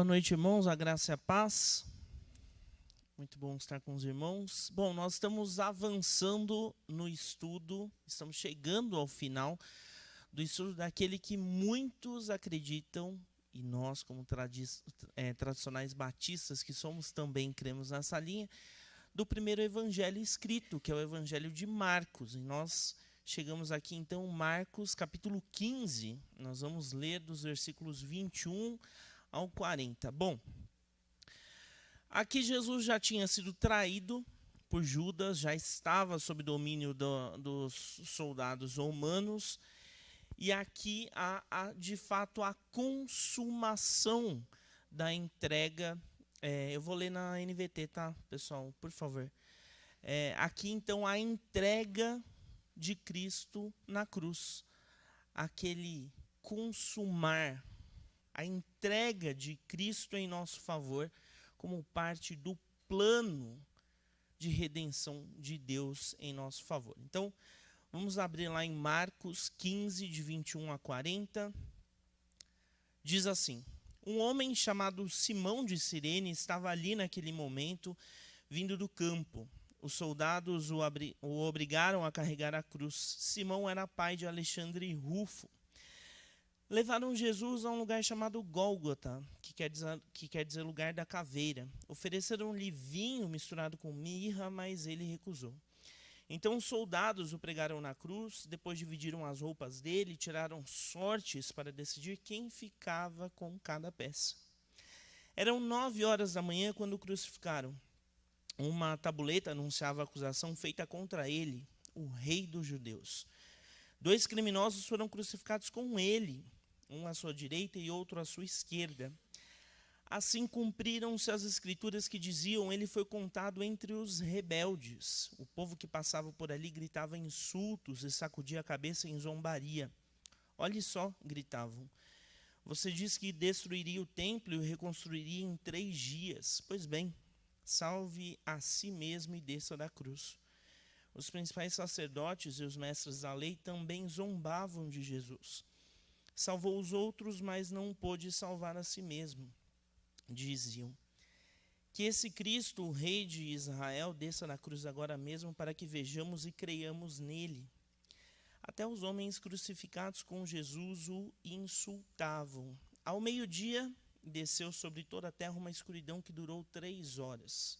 Boa noite, irmãos, a graça e a paz. Muito bom estar com os irmãos. Bom, nós estamos avançando no estudo, estamos chegando ao final do estudo daquele que muitos acreditam, e nós, como tradicionais batistas que somos, também cremos nessa linha, do primeiro evangelho escrito, que é o evangelho de Marcos. E nós chegamos aqui, então, Marcos, capítulo 15. Nós vamos ler dos versículos 21 ao 40. Bom, aqui Jesus já tinha sido traído por Judas, já estava sob domínio dos soldados romanos, e aqui há de fato a consumação da entrega. Eu vou ler na NVT, tá, pessoal? Por favor. Aqui, então, a entrega de Cristo na cruz. Aquele consumar, a entrega de Cristo em nosso favor, como parte do plano de redenção de Deus em nosso favor. Então, vamos abrir lá em Marcos 15, de 21 a 40. Diz assim: um homem chamado Simão de Cirene estava ali naquele momento, vindo do campo. Os soldados o obrigaram a carregar a cruz. Simão era pai de Alexandre e Rufo. Levaram Jesus a um lugar chamado Gólgota, que quer dizer lugar da caveira. Ofereceram-lhe vinho misturado com mirra, mas ele recusou. Então os soldados o pregaram na cruz, depois dividiram as roupas dele, tiraram sortes para decidir quem ficava com cada peça. Eram 9 horas da manhã quando o crucificaram. Uma tabuleta anunciava a acusação feita contra ele, o rei dos judeus. 2 criminosos foram crucificados com ele, um à sua direita e outro à sua esquerda. Assim cumpriram-se as escrituras que diziam: ele foi contado entre os rebeldes. O povo que passava por ali gritava insultos e sacudia a cabeça em zombaria. Olhe só, gritavam. Você disse que destruiria o templo e o reconstruiria em 3 dias. Pois bem, salve a si mesmo e desça da cruz. Os principais sacerdotes e os mestres da lei também zombavam de Jesus. Salvou os outros, mas não pôde salvar a si mesmo. Diziam: que esse Cristo, o rei de Israel, desça da cruz agora mesmo para que vejamos e creiamos nele. Até os homens crucificados com Jesus o insultavam. Ao meio-dia, desceu sobre toda a terra uma escuridão que durou 3 horas.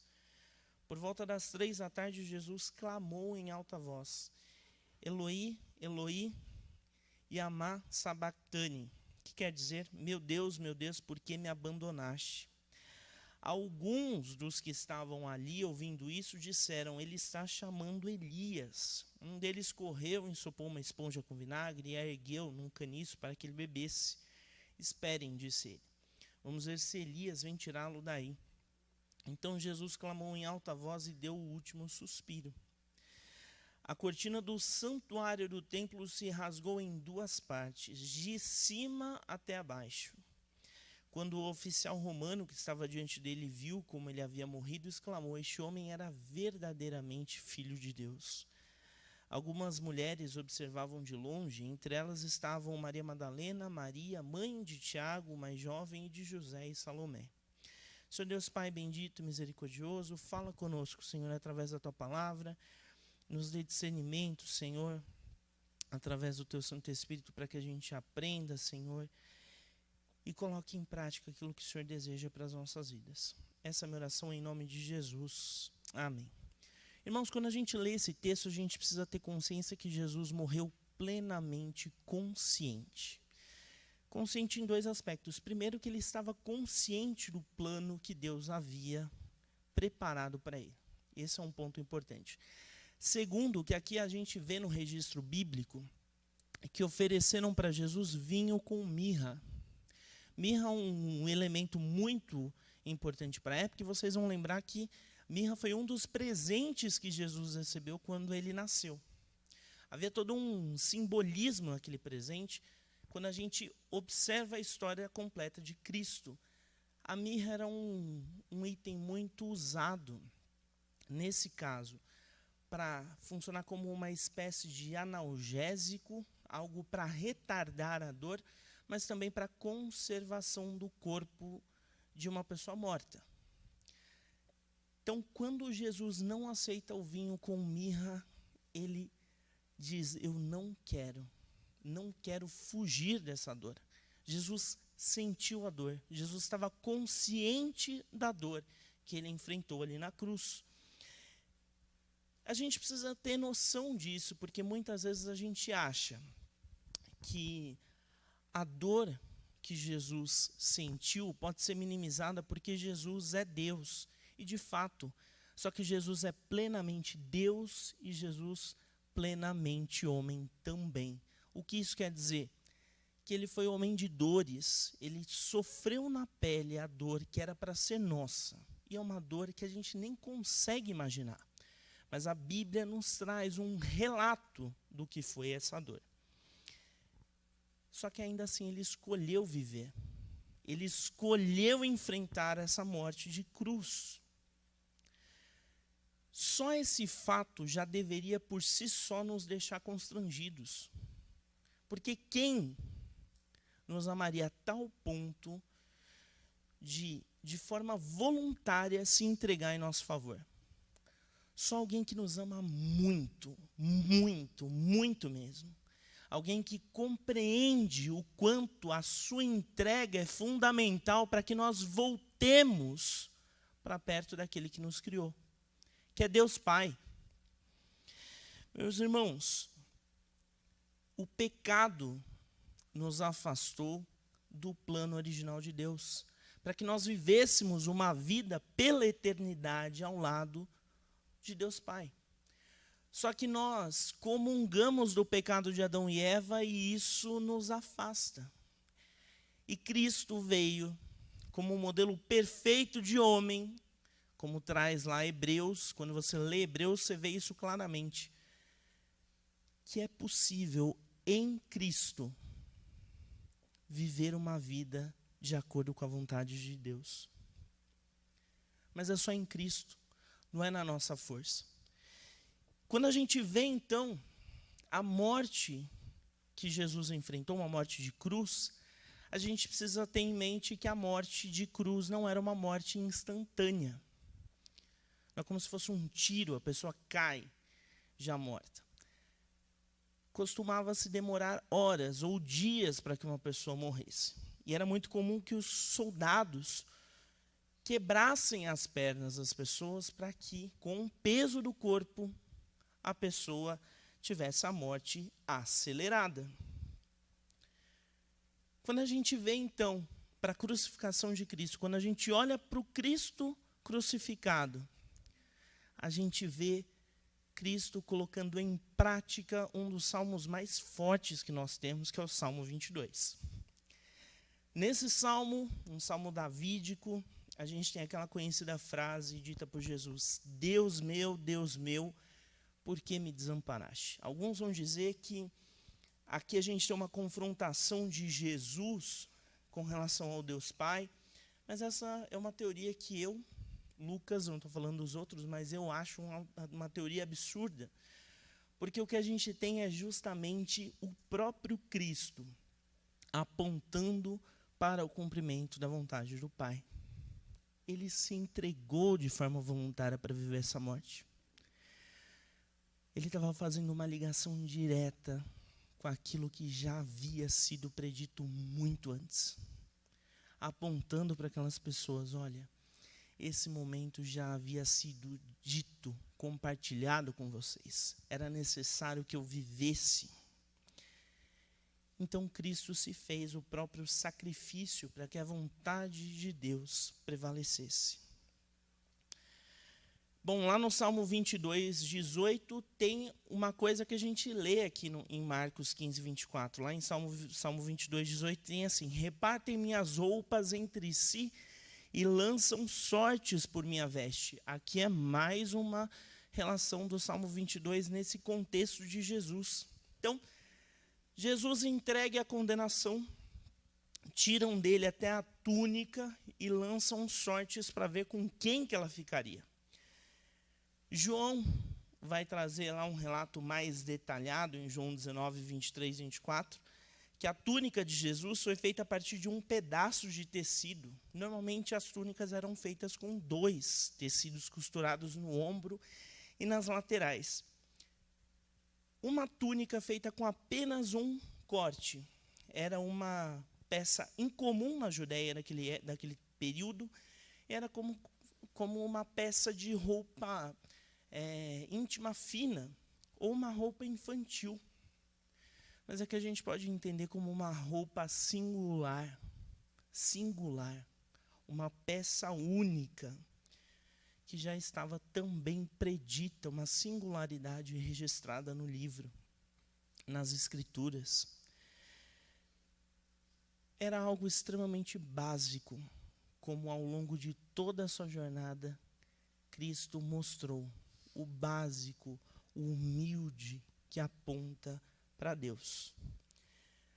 Por volta das 3 da tarde, Jesus clamou em alta voz: Eloi, Eloi, lama sabachthani, que quer dizer: meu Deus, por que me abandonaste? Alguns dos que estavam ali ouvindo isso disseram: ele está chamando Elias. Um deles correu, ensopou uma esponja com vinagre e a ergueu num caniço para que ele bebesse. Esperem, disse ele. Vamos ver se Elias vem tirá-lo daí. Então Jesus clamou em alta voz e deu o último suspiro. A cortina do santuário do templo se rasgou em 2 partes, de cima até abaixo. Quando o oficial romano que estava diante dele viu como ele havia morrido, exclamou: este homem era verdadeiramente filho de Deus. Algumas mulheres observavam de longe, entre elas estavam Maria Madalena, Maria, mãe de Tiago, o mais jovem, e de José e Salomé. Senhor Deus Pai bendito e misericordioso, fala conosco, Senhor, através da Tua palavra. Nos dê discernimento, Senhor, através do Teu Santo Espírito, para que a gente aprenda, Senhor, e coloque em prática aquilo que o Senhor deseja para as nossas vidas. Essa é a minha oração em nome de Jesus. Amém. Irmãos, quando a gente lê esse texto, a gente precisa ter consciência que Jesus morreu plenamente consciente. Consciente em 2 aspectos. Primeiro, que ele estava consciente do plano que Deus havia preparado para ele. Esse é um ponto importante. Segundo, que aqui a gente vê no registro bíblico que ofereceram para Jesus vinho com mirra. Mirra é um elemento muito importante para a época, e vocês vão lembrar que mirra foi um dos presentes que Jesus recebeu quando ele nasceu. Havia todo um simbolismo naquele presente. Quando a gente observa a história completa de Cristo, a mirra era um item muito usado, nesse caso, para funcionar como uma espécie de analgésico, algo para retardar a dor, mas também para conservação do corpo de uma pessoa morta. Então, quando Jesus não aceita o vinho com mirra, ele diz: eu não quero fugir dessa dor. Jesus sentiu a dor, Jesus estava consciente da dor que ele enfrentou ali na cruz. A gente precisa ter noção disso, porque muitas vezes a gente acha que a dor que Jesus sentiu pode ser minimizada porque Jesus é Deus. E de fato, só que Jesus é plenamente Deus e Jesus plenamente homem também. O que isso quer dizer? Que ele foi homem de dores, ele sofreu na pele a dor que era para ser nossa. E é uma dor que a gente nem consegue imaginar. Mas a Bíblia nos traz um relato do que foi essa dor. Só que ainda assim ele escolheu viver. Ele escolheu enfrentar essa morte de cruz. Só esse fato já deveria por si só nos deixar constrangidos. Porque quem nos amaria a tal ponto de forma voluntária, se entregar em nosso favor? Só alguém que nos ama muito, muito, muito mesmo. Alguém que compreende o quanto a sua entrega é fundamental para que nós voltemos para perto daquele que nos criou, que é Deus Pai. Meus irmãos, o pecado nos afastou do plano original de Deus, para que nós vivêssemos uma vida pela eternidade ao lado de Deus Pai. Só que nós comungamos do pecado de Adão e Eva e isso nos afasta. E Cristo veio como um modelo perfeito de homem, como traz lá Hebreus. Quando você lê Hebreus, você vê isso claramente. Que é possível em Cristo viver uma vida de acordo com a vontade de Deus. Mas é só em Cristo, não é na nossa força. Quando a gente vê, então, a morte que Jesus enfrentou, uma morte de cruz, a gente precisa ter em mente que a morte de cruz não era uma morte instantânea. Não é como se fosse um tiro, a pessoa cai já morta. Costumava-se demorar horas ou dias para que uma pessoa morresse. E era muito comum que os soldados quebrassem as pernas das pessoas para que, com o peso do corpo, a pessoa tivesse a morte acelerada. Quando a gente vê, então, para a crucificação de Cristo, quando a gente olha para o Cristo crucificado, a gente vê Cristo colocando em prática um dos salmos mais fortes que nós temos, que é o Salmo 22. Nesse salmo, um salmo davídico, a gente tem aquela conhecida frase dita por Jesus: Deus meu, por que me desamparaste? Alguns vão dizer que aqui a gente tem uma confrontação de Jesus com relação ao Deus Pai, mas essa é uma teoria que Lucas, eu não estou falando dos outros, mas eu acho uma teoria absurda, porque o que a gente tem é justamente o próprio Cristo apontando para o cumprimento da vontade do Pai. Ele se entregou de forma voluntária para viver essa morte. Ele estava fazendo uma ligação direta com aquilo que já havia sido predito muito antes, apontando para aquelas pessoas: olha, esse momento já havia sido dito, compartilhado com vocês. Era necessário que eu vivesse. Então Cristo se fez o próprio sacrifício para que a vontade de Deus prevalecesse. Bom, lá no Salmo 22, 18, tem uma coisa que a gente lê aqui em Marcos 15, 24. Lá em Salmo 22, 18, tem assim: repartem minhas roupas entre si e lançam sortes por minha veste. Aqui é mais uma relação do Salmo 22 nesse contexto de Jesus. Então, Jesus entregue a condenação, tiram dele até a túnica e lançam sortes para ver com quem que ela ficaria. João vai trazer lá um relato mais detalhado, em João 19, 23 e 24, que a túnica de Jesus foi feita a partir de um pedaço de tecido. Normalmente as túnicas eram feitas com 2 tecidos costurados no ombro e nas laterais. Uma túnica feita com apenas um corte era uma peça incomum na Judéia daquele período. Era como uma peça de roupa íntima fina ou uma roupa infantil. Mas é que a gente pode entender como uma roupa singular, uma peça única, que já estava também predita, uma singularidade registrada no livro, nas Escrituras. Era algo extremamente básico, como ao longo de toda a sua jornada, Cristo mostrou o básico, o humilde, que aponta para Deus.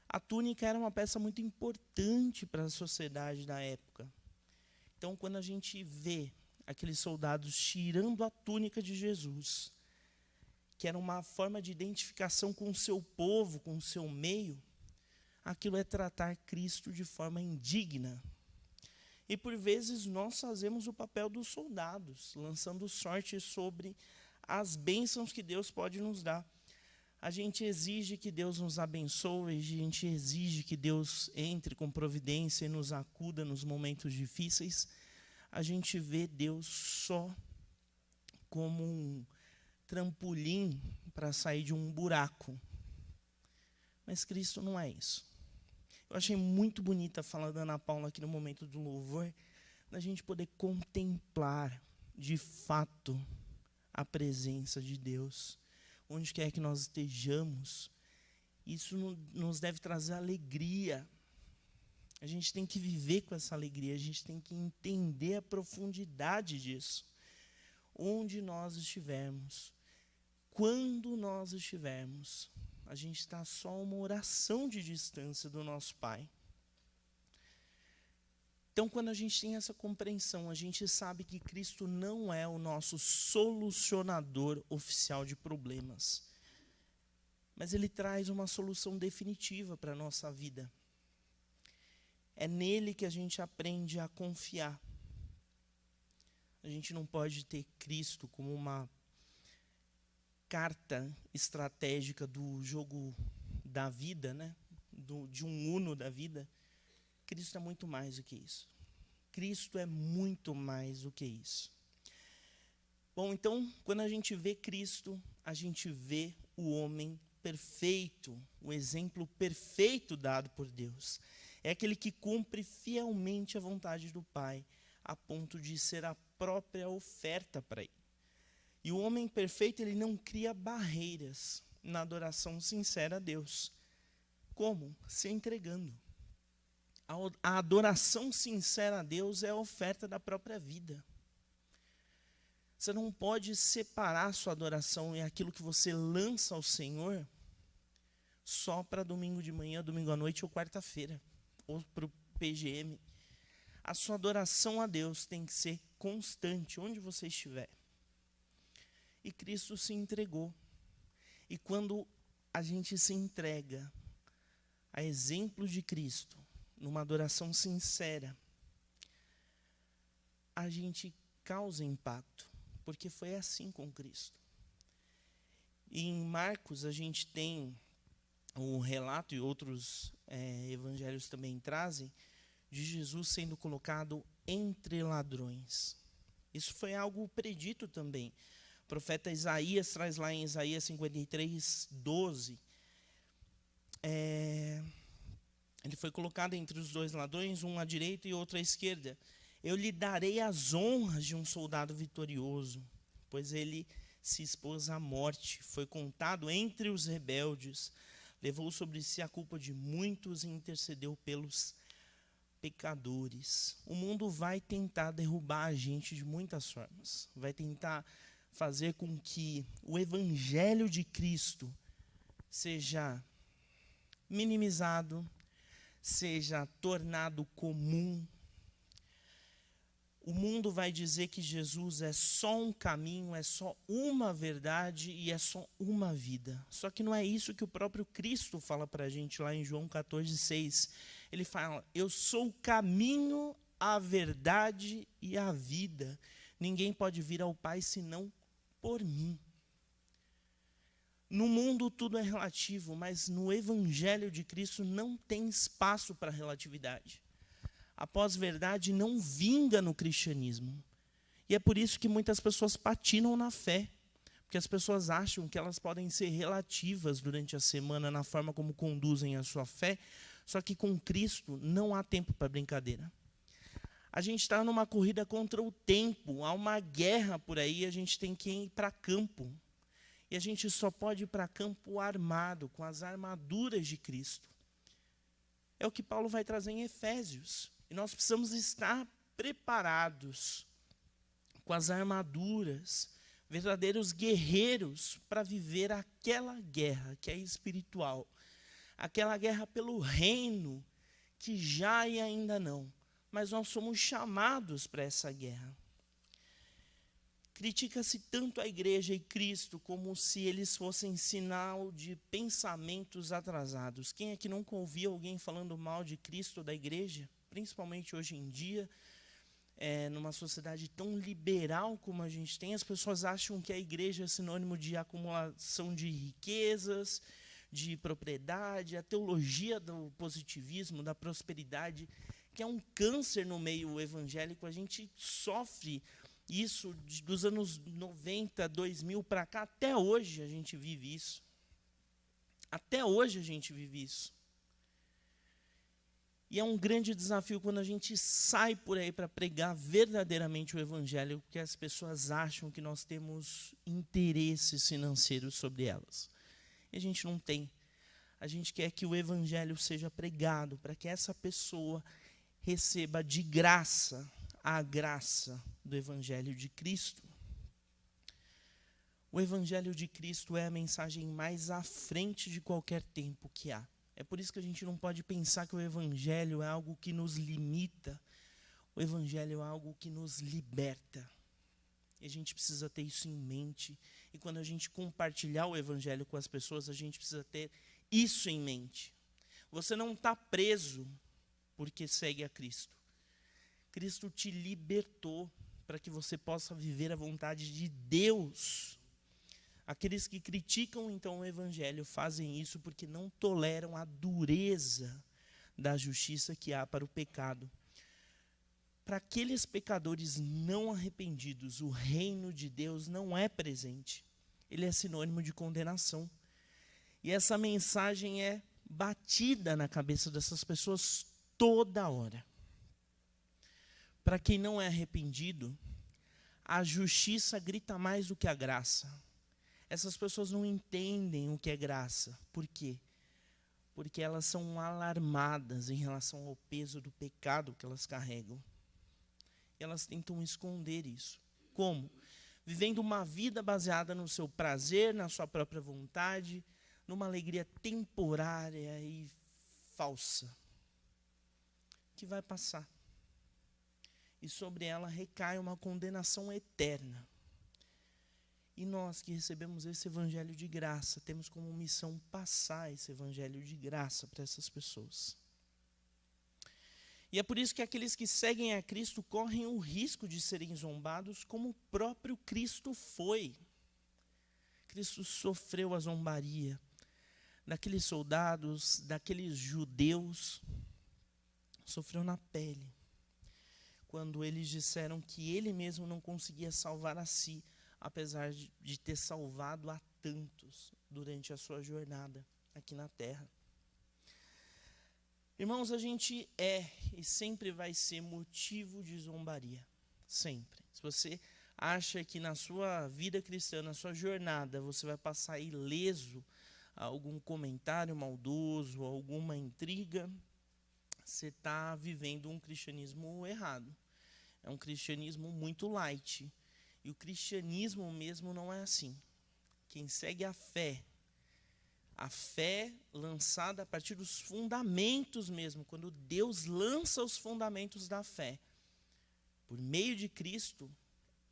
A túnica era uma peça muito importante para a sociedade da época. Então, quando a gente vê aqueles soldados tirando a túnica de Jesus, que era uma forma de identificação com o seu povo, com o seu meio, aquilo é tratar Cristo de forma indigna. E por vezes nós fazemos o papel dos soldados, lançando sorte sobre as bênçãos que Deus pode nos dar. A gente exige que Deus nos abençoe, a gente exige que Deus entre com providência e nos acuda nos momentos difíceis. A gente vê Deus só como um trampolim para sair de um buraco. Mas Cristo não é isso. Eu achei muito bonita a fala da Ana Paula aqui no momento do louvor, da gente poder contemplar de fato a presença de Deus. Onde quer que nós estejamos, isso nos deve trazer alegria. A gente tem que viver com essa alegria, a gente tem que entender a profundidade disso. Onde nós estivermos, quando nós estivermos, a gente está só uma oração de distância do nosso Pai. Então, quando a gente tem essa compreensão, a gente sabe que Cristo não é o nosso solucionador oficial de problemas, mas Ele traz uma solução definitiva para a nossa vida. É nele que a gente aprende a confiar. A gente não pode ter Cristo como uma carta estratégica do jogo da vida, né? De um Uno da vida. Cristo é muito mais do que isso. Cristo é muito mais do que isso. Bom, então, quando a gente vê Cristo, a gente vê o homem perfeito, o exemplo perfeito dado por Deus. É aquele que cumpre fielmente a vontade do Pai, a ponto de ser a própria oferta para ele. E o homem perfeito, ele não cria barreiras na adoração sincera a Deus. Como? Se entregando. A adoração sincera a Deus é a oferta da própria vida. Você não pode separar a sua adoração e aquilo que você lança ao Senhor só para domingo de manhã, domingo à noite ou quarta-feira, ou para o PGM. A sua adoração a Deus tem que ser constante, onde você estiver. E Cristo se entregou. E quando a gente se entrega a exemplo de Cristo, numa adoração sincera, a gente causa impacto, porque foi assim com Cristo. E em Marcos a gente tem um relato, e outros evangelhos também trazem, de Jesus sendo colocado entre ladrões. Isso foi algo predito também. O profeta Isaías traz lá em Isaías 53, 12, ele foi colocado entre os 2 ladrões, um à direita e outro à esquerda. Eu lhe darei as honras de um soldado vitorioso, pois ele se expôs à morte, foi contado entre os rebeldes, levou sobre si a culpa de muitos e intercedeu pelos pecadores. O mundo vai tentar derrubar a gente de muitas formas. Vai tentar fazer com que o evangelho de Cristo seja minimizado, seja tornado comum. O mundo vai dizer que Jesus é só um caminho, é só uma verdade e é só uma vida. Só que não é isso que o próprio Cristo fala para a gente lá em João 14,6. Ele fala, eu sou o caminho, a verdade e a vida. Ninguém pode vir ao Pai senão por mim. No mundo tudo é relativo, mas no Evangelho de Cristo não tem espaço para relatividade. A pós-verdade não vinga no cristianismo. E é por isso que muitas pessoas patinam na fé. Porque as pessoas acham que elas podem ser relativas durante a semana na forma como conduzem a sua fé, só que com Cristo não há tempo para brincadeira. A gente está numa corrida contra o tempo, há uma guerra por aí, a gente tem que ir para campo. E a gente só pode ir para campo armado, com as armaduras de Cristo. É o que Paulo vai trazer em Efésios. E nós precisamos estar preparados com as armaduras, verdadeiros guerreiros para viver aquela guerra que é espiritual. Aquela guerra pelo reino que já e ainda não. Mas nós somos chamados para essa guerra. Critica-se tanto a igreja e Cristo como se eles fossem sinal de pensamentos atrasados. Quem é que nunca ouviu alguém falando mal de Cristo ou da igreja? Principalmente hoje em dia, numa sociedade tão liberal como a gente tem, as pessoas acham que a igreja é sinônimo de acumulação de riquezas, de propriedade, a teologia do positivismo, da prosperidade, que é um câncer no meio evangélico. A gente sofre isso dos anos 90, 2000 para cá, até hoje a gente vive isso. Até hoje a gente vive isso. E é um grande desafio quando a gente sai por aí para pregar verdadeiramente o evangelho, porque as pessoas acham que nós temos interesses financeiros sobre elas. E a gente não tem. A gente quer que o evangelho seja pregado para que essa pessoa receba de graça a graça do evangelho de Cristo. O evangelho de Cristo é a mensagem mais à frente de qualquer tempo que há. É por isso que a gente não pode pensar que o evangelho é algo que nos limita. O evangelho é algo que nos liberta. E a gente precisa ter isso em mente. E quando a gente compartilhar o evangelho com as pessoas, a gente precisa ter isso em mente. Você não está preso porque segue a Cristo. Cristo te libertou para que você possa viver a vontade de Deus. Aqueles que criticam, então, o evangelho fazem isso porque não toleram a dureza da justiça que há para o pecado. Para aqueles pecadores não arrependidos, o reino de Deus não é presente. Ele é sinônimo de condenação. E essa mensagem é batida na cabeça dessas pessoas toda hora. Para quem não é arrependido, a justiça grita mais do que a graça. Essas pessoas não entendem o que é graça. Por quê? Porque elas são alarmadas em relação ao peso do pecado que elas carregam. E elas tentam esconder isso. Como? Vivendo uma vida baseada no seu prazer, na sua própria vontade, numa alegria temporária e falsa, que vai passar. E sobre ela recai uma condenação eterna. E nós que recebemos esse evangelho de graça, temos como missão passar esse evangelho de graça para essas pessoas. E é por isso que aqueles que seguem a Cristo correm o risco de serem zombados, como o próprio Cristo foi. Cristo sofreu a zombaria daqueles soldados, daqueles judeus, sofreu na pele, quando eles disseram que ele mesmo não conseguia salvar a si, apesar de ter salvado a tantos durante a sua jornada aqui na terra. Irmãos, a gente é e sempre vai ser motivo de zombaria. Sempre. Se você acha que na sua vida cristã, na sua jornada, você vai passar ileso a algum comentário maldoso, alguma intriga, você está vivendo um cristianismo errado. É um cristianismo muito light. E o cristianismo mesmo não é assim. Quem segue a fé lançada a partir dos fundamentos mesmo, quando Deus lança os fundamentos da fé, por meio de Cristo,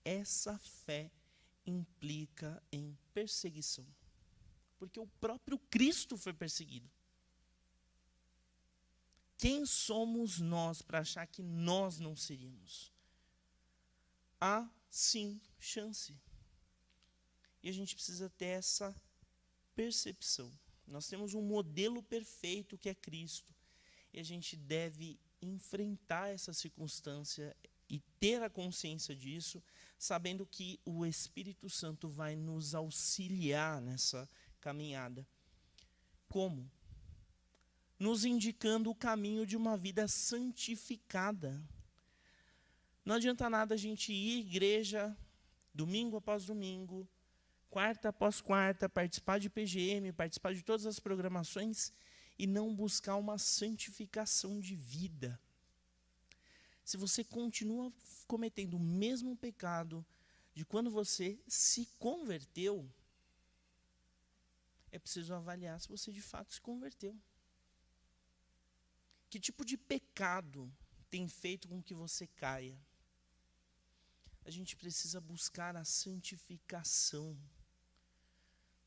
essa fé implica em perseguição. Porque o próprio Cristo foi perseguido. Quem somos nós para achar que nós não seríamos? Há, sim, chance. E a gente precisa ter essa percepção. Nós temos um modelo perfeito que é Cristo. E a gente deve enfrentar essa circunstância e ter a consciência disso, sabendo que o Espírito Santo vai nos auxiliar nessa caminhada. Como? Nos indicando o caminho de uma vida santificada. Não adianta nada a gente ir à igreja, domingo após domingo, quarta após quarta, participar de PGM, participar de todas as programações e não buscar uma santificação de vida. Se você continua cometendo o mesmo pecado de quando você se converteu, é preciso avaliar se você de fato se converteu. Que tipo de pecado tem feito com que você caia? A gente precisa buscar a santificação.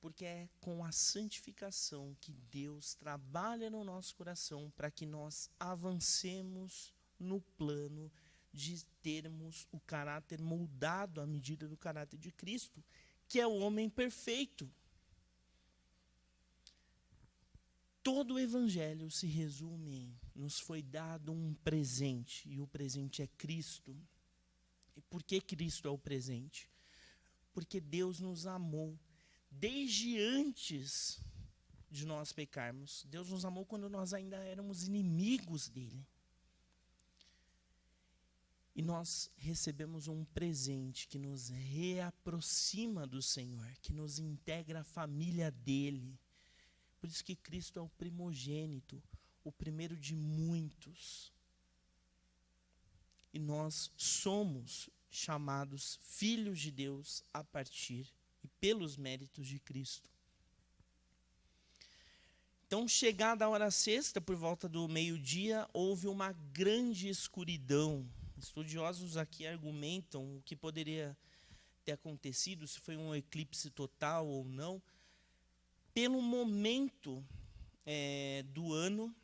Porque é com a santificação que Deus trabalha no nosso coração para que nós avancemos no plano de termos o caráter moldado à medida do caráter de Cristo, que é o homem perfeito. Todo o evangelho se resume em: nos foi dado um presente, e o presente é Cristo. E por que Cristo é o presente? Porque Deus nos amou desde antes de nós pecarmos. Deus nos amou quando nós ainda éramos inimigos dele. E nós recebemos um presente que nos reaproxima do Senhor, que nos integra à família dele. Por isso que Cristo é o primogênito, o primeiro de muitos. E nós somos chamados filhos de Deus a partir e pelos méritos de Cristo. Então, chegada a hora sexta, por volta do meio-dia, houve uma grande escuridão. Estudiosos aqui argumentam o que poderia ter acontecido, se foi um eclipse total ou não. Pelo momento do ano,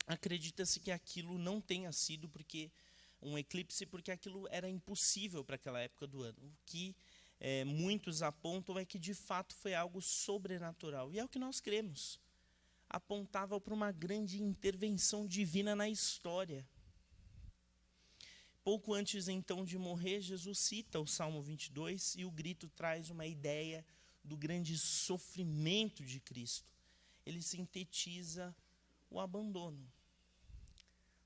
acredita-se que aquilo não tenha sido um eclipse, porque aquilo era impossível para aquela época do ano. O que muitos apontam é que de fato foi algo sobrenatural. E é o que nós cremos. Apontava para uma grande intervenção divina na história. Pouco antes então de morrer, Jesus cita o Salmo 22 e o grito traz uma ideia do grande sofrimento de Cristo. Ele sintetiza o abandono,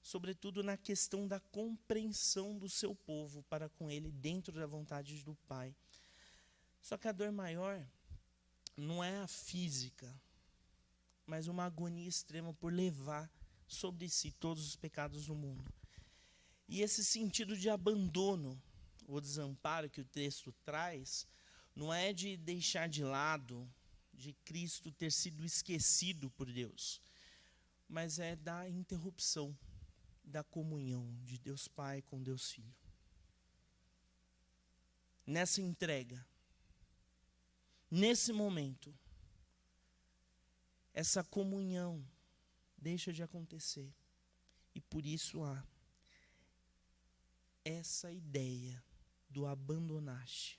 sobretudo na questão da compreensão do seu povo para com ele dentro da vontade do Pai. Só que a dor maior não é a física, mas uma agonia extrema por levar sobre si todos os pecados do mundo. E esse sentido de abandono, o desamparo que o texto traz, não é de deixar de lado, de Cristo ter sido esquecido por Deus, mas é da interrupção da comunhão de Deus Pai com Deus Filho. Nessa entrega, nesse momento, essa comunhão deixa de acontecer. E por isso há essa ideia do abandonaste.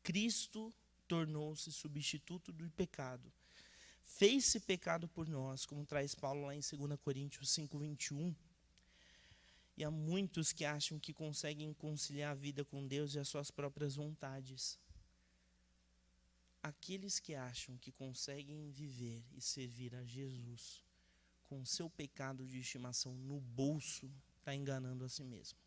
Cristo tornou-se substituto do pecado. Fez-se pecado por nós, como traz Paulo lá em 2 Coríntios 5:21. E há muitos que acham que conseguem conciliar a vida com Deus e as suas próprias vontades. Aqueles que acham que conseguem viver e servir a Jesus com o seu pecado de estimação no bolso, está enganando a si mesmo.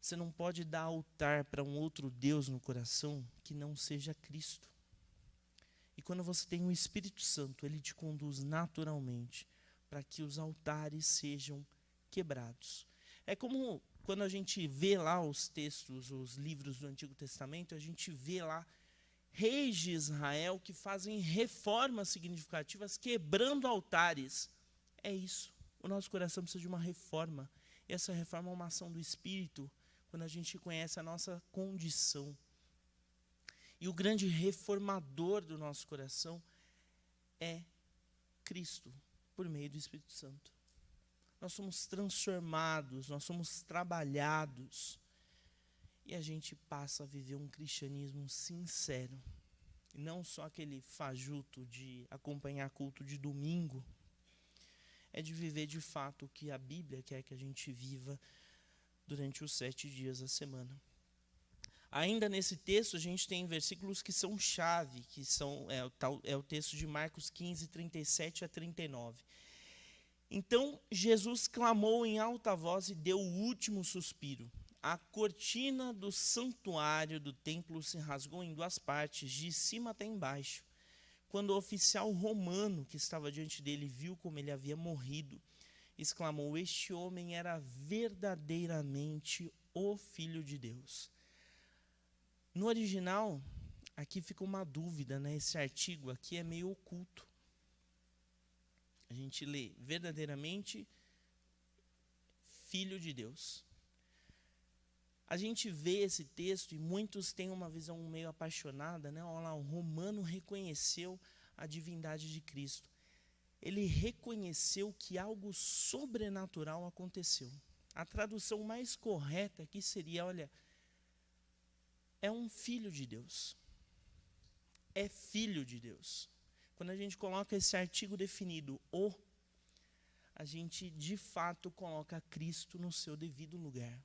Você não pode dar altar para um outro Deus no coração que não seja Cristo. E quando você tem o Espírito Santo, ele te conduz naturalmente para que os altares sejam quebrados. É como quando a gente vê lá os textos, os livros do Antigo Testamento, a gente vê lá reis de Israel que fazem reformas significativas, quebrando altares. É isso. O nosso coração precisa de uma reforma. E essa reforma é uma ação do Espírito, quando a gente conhece a nossa condição. E o grande reformador do nosso coração é Cristo, por meio do Espírito Santo. Nós somos transformados, nós somos trabalhados, e a gente passa a viver um cristianismo sincero. E não só aquele fajuto de acompanhar culto de domingo, é de viver de fato o que a Bíblia quer que a gente viva durante os 7 dias da semana. Ainda nesse texto, a gente tem versículos que são chave, que é o texto de Marcos 15, 37 a 39. Então, Jesus clamou em alta voz e deu o último suspiro. A cortina do santuário do templo se rasgou em 2 partes, de cima até embaixo. Quando o oficial romano que estava diante dele viu como ele havia morrido, exclamou: este homem era verdadeiramente o Filho de Deus. No original, aqui fica uma dúvida, né? Esse artigo aqui é meio oculto. A gente lê verdadeiramente Filho de Deus. A gente vê esse texto e muitos têm uma visão meio apaixonada, né? Olha lá, o romano reconheceu a divindade de Cristo. Ele reconheceu que algo sobrenatural aconteceu. A tradução mais correta aqui seria, olha, é um filho de Deus. É filho de Deus. Quando a gente coloca esse artigo definido, a gente de fato coloca Cristo no seu devido lugar.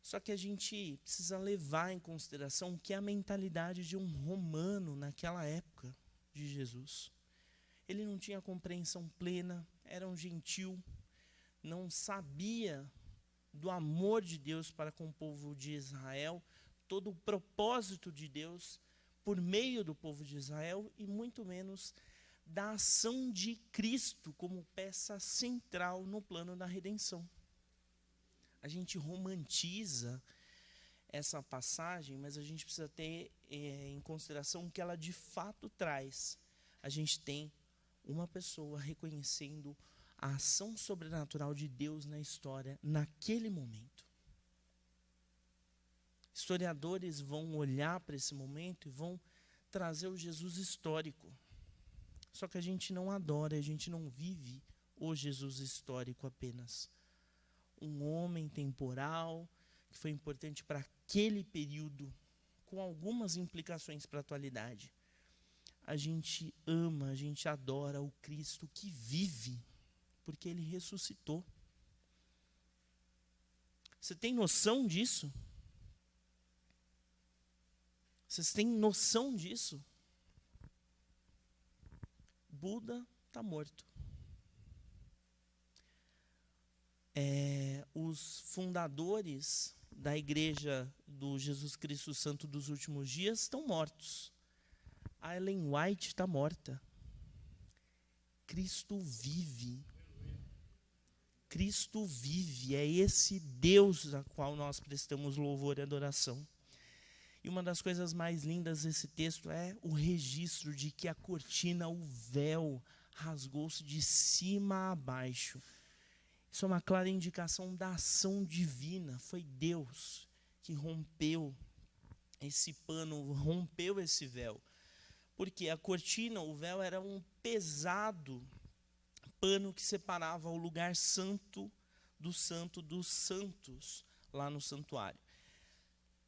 Só que a gente precisa levar em consideração o que é a mentalidade de um romano naquela época de Jesus. Ele não tinha compreensão plena, era um gentil, não sabia do amor de Deus para com o povo de Israel, todo o propósito de Deus por meio do povo de Israel, e muito menos da ação de Cristo como peça central no plano da redenção. A gente romantiza essa passagem, mas a gente precisa ter em consideração o que ela de fato traz. A gente tem uma pessoa reconhecendo a ação sobrenatural de Deus na história naquele momento. Historiadores vão olhar para esse momento e vão trazer o Jesus histórico. Só que a gente não adora, a gente não vive o Jesus histórico apenas. Um homem temporal, que foi importante para aquele período, com algumas implicações para a atualidade. A gente ama, a gente adora o Cristo que vive, porque ele ressuscitou. Você tem noção disso? Vocês têm noção disso? Buda está morto. Os fundadores da igreja do Jesus Cristo Santo dos Últimos Dias estão mortos. A Ellen White está morta. Cristo vive. Cristo vive. É esse Deus a qual nós prestamos louvor e adoração. E uma das coisas mais lindas desse texto é o registro de que a cortina, o véu, rasgou-se de cima a baixo. Isso é uma clara indicação da ação divina. Foi Deus que rompeu esse pano, rompeu esse véu. Porque a cortina, o véu, era um pesado pano que separava o lugar santo dos santos, lá no santuário.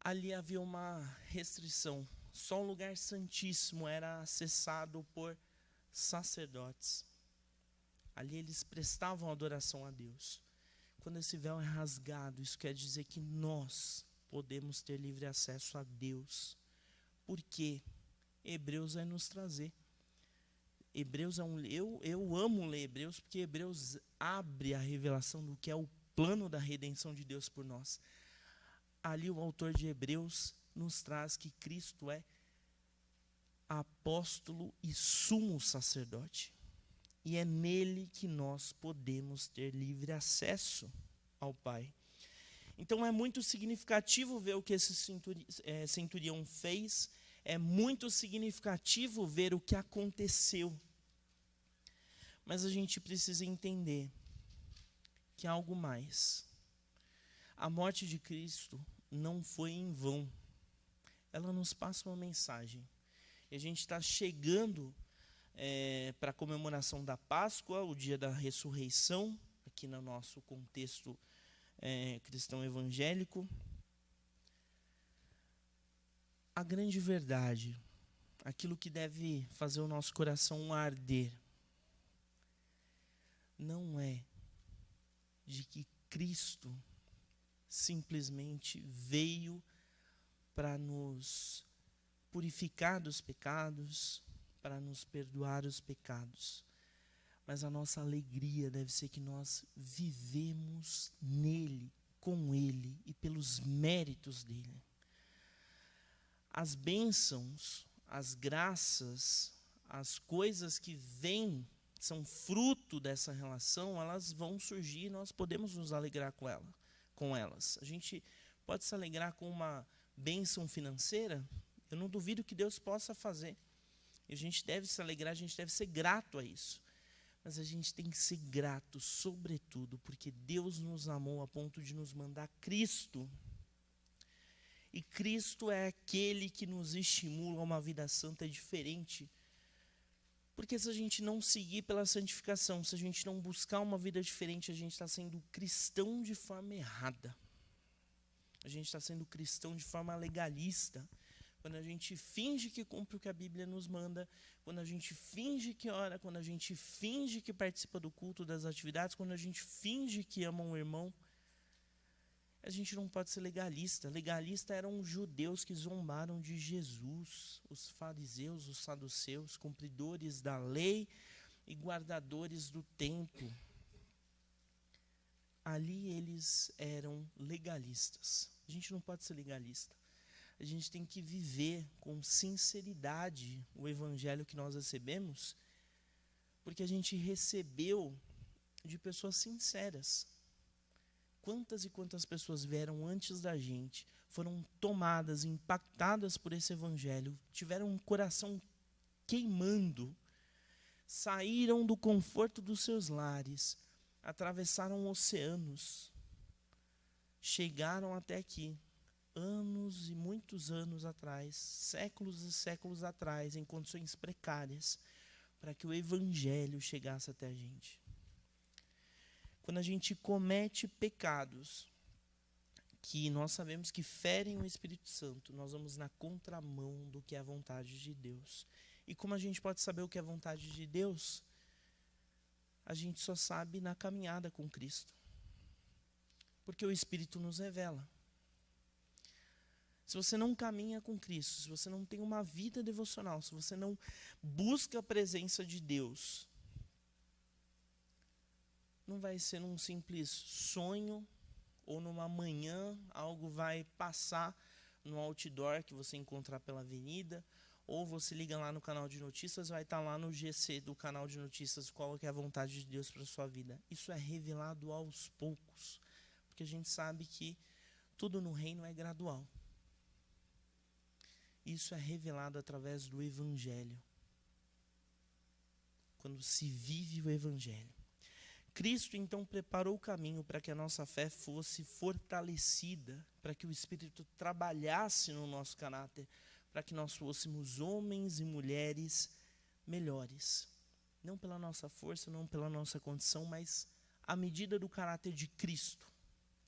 Ali havia uma restrição. Só o lugar santíssimo era acessado por sacerdotes. Ali eles prestavam adoração a Deus. Quando esse véu é rasgado, isso quer dizer que nós podemos ter livre acesso a Deus. Por quê? Hebreus vai nos trazer. Hebreus eu amo ler Hebreus, porque Hebreus abre a revelação do que é o plano da redenção de Deus por nós. Ali o autor de Hebreus nos traz que Cristo é apóstolo e sumo sacerdote. E é nele que nós podemos ter livre acesso ao Pai. Então é muito significativo ver o que esse centurião fez. É muito significativo ver o que aconteceu. Mas a gente precisa entender que há algo mais. A morte de Cristo não foi em vão. Ela nos passa uma mensagem. E a gente está chegando para a comemoração da Páscoa, o dia da ressurreição, aqui no nosso contexto cristão evangélico. A grande verdade, aquilo que deve fazer o nosso coração arder, não é de que Cristo simplesmente veio para nos purificar dos pecados, para nos perdoar os pecados. Mas a nossa alegria deve ser que nós vivemos nele, com ele e pelos méritos dele. As bênçãos, as graças, as coisas que vêm, são fruto dessa relação, elas vão surgir e nós podemos nos alegrar com elas. A gente pode se alegrar com uma bênção financeira, eu não duvido que Deus possa fazer. E a gente deve se alegrar, a gente deve ser grato a isso. Mas a gente tem que ser grato, sobretudo, porque Deus nos amou a ponto de nos mandar Cristo. E Cristo é aquele que nos estimula a uma vida santa diferente. Porque se a gente não seguir pela santificação, se a gente não buscar uma vida diferente, a gente está sendo cristão de forma errada. A gente está sendo cristão de forma legalista. Quando a gente finge que cumpre o que a Bíblia nos manda, quando a gente finge que ora, quando a gente finge que participa do culto, das atividades, quando a gente finge que ama um irmão, a gente não pode ser legalista. Legalista eram os judeus que zombaram de Jesus, os fariseus, os saduceus, cumpridores da lei e guardadores do templo. Ali eles eram legalistas. A gente não pode ser legalista. A gente tem que viver com sinceridade o evangelho que nós recebemos, porque a gente recebeu de pessoas sinceras. Quantas e quantas pessoas vieram antes da gente, foram tomadas, impactadas por esse evangelho, tiveram um coração queimando, saíram do conforto dos seus lares, atravessaram oceanos, chegaram até aqui, anos e muitos anos atrás, séculos e séculos atrás, em condições precárias, para que o evangelho chegasse até a gente. Quando a gente comete pecados que nós sabemos que ferem o Espírito Santo, nós vamos na contramão do que é a vontade de Deus. E como a gente pode saber o que é a vontade de Deus? A gente só sabe na caminhada com Cristo. Porque o Espírito nos revela. Se você não caminha com Cristo, se você não tem uma vida devocional, se você não busca a presença de Deus, não vai ser num simples sonho ou numa manhã algo vai passar no outdoor que você encontrar pela avenida, ou você liga lá no canal de notícias, vai estar lá no GC do canal de notícias qual é a vontade de Deus para a sua vida. Isso é revelado aos poucos, porque a gente sabe que tudo no reino é gradual. Isso é revelado através do Evangelho. Quando se vive o Evangelho. Cristo, então, preparou o caminho para que a nossa fé fosse fortalecida, para que o Espírito trabalhasse no nosso caráter, para que nós fôssemos homens e mulheres melhores. Não pela nossa força, não pela nossa condição, mas à medida do caráter de Cristo,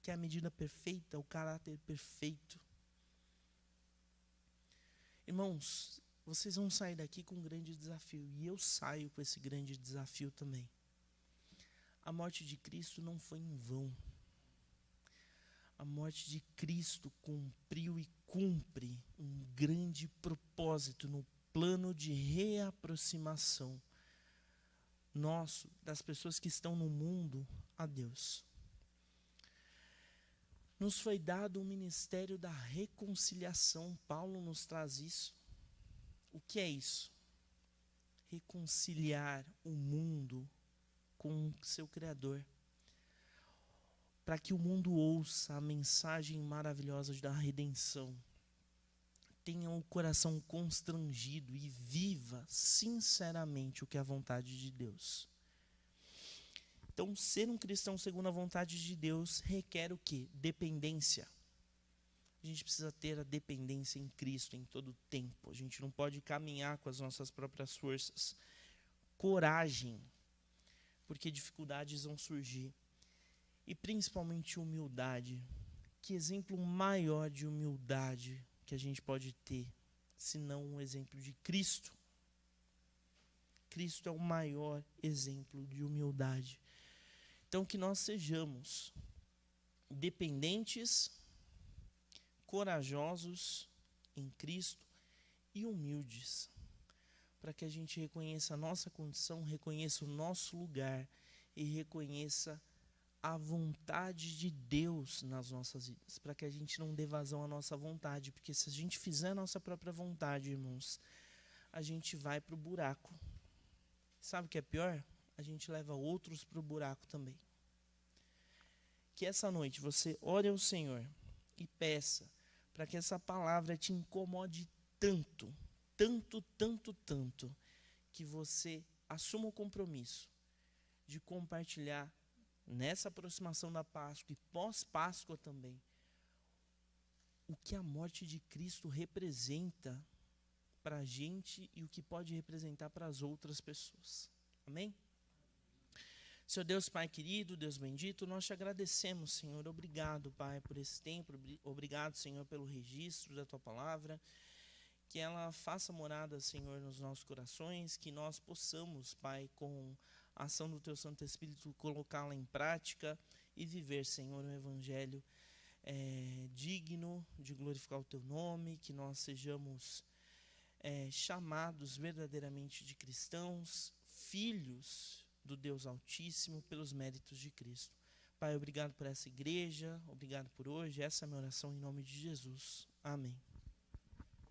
que é a medida perfeita, o caráter perfeito. Irmãos, vocês vão sair daqui com um grande desafio, e eu saio com esse grande desafio também. A morte de Cristo não foi em vão. A morte de Cristo cumpriu e cumpre um grande propósito no plano de reaproximação nosso, das pessoas que estão no mundo, a Deus. Nos foi dado o ministério da reconciliação. Paulo nos traz isso. O que é isso? Reconciliar o mundo com seu Criador, para que o mundo ouça a mensagem maravilhosa da redenção, tenha o coração constrangido e viva sinceramente o que é a vontade de Deus. Então, ser um cristão segundo a vontade de Deus requer o quê? Dependência. A gente precisa ter a dependência em Cristo em todo o tempo. A gente não pode caminhar com as nossas próprias forças. Coragem, porque dificuldades vão surgir. E principalmente humildade. Que exemplo maior de humildade que a gente pode ter, se não um exemplo de Cristo? Cristo é o maior exemplo de humildade. Então, que nós sejamos dependentes, corajosos em Cristo e humildes, para que a gente reconheça a nossa condição, reconheça o nosso lugar e reconheça a vontade de Deus nas nossas vidas, para que a gente não dê vazão à nossa vontade, porque se a gente fizer a nossa própria vontade, irmãos, a gente vai para o buraco. Sabe o que é pior? A gente leva outros para o buraco também. Que essa noite você ore ao Senhor e peça para que essa palavra te incomode tanto, tanto, que você assuma o compromisso de compartilhar nessa aproximação da Páscoa e pós-Páscoa também o que a morte de Cristo representa para a gente e o que pode representar para as outras pessoas. Amém? Senhor Deus, Pai querido, Deus bendito, nós te agradecemos, Senhor. Obrigado, Pai, por esse tempo. Obrigado, Senhor, pelo registro da Tua palavra. Que ela faça morada, Senhor, nos nossos corações. Que nós possamos, Pai, com a ação do Teu Santo Espírito, colocá-la em prática e viver, Senhor, um evangelho digno de glorificar o Teu nome. Que nós sejamos chamados verdadeiramente de cristãos, filhos do Deus Altíssimo, pelos méritos de Cristo. Pai, obrigado por essa igreja, obrigado por hoje. Essa é a minha oração em nome de Jesus. Amém.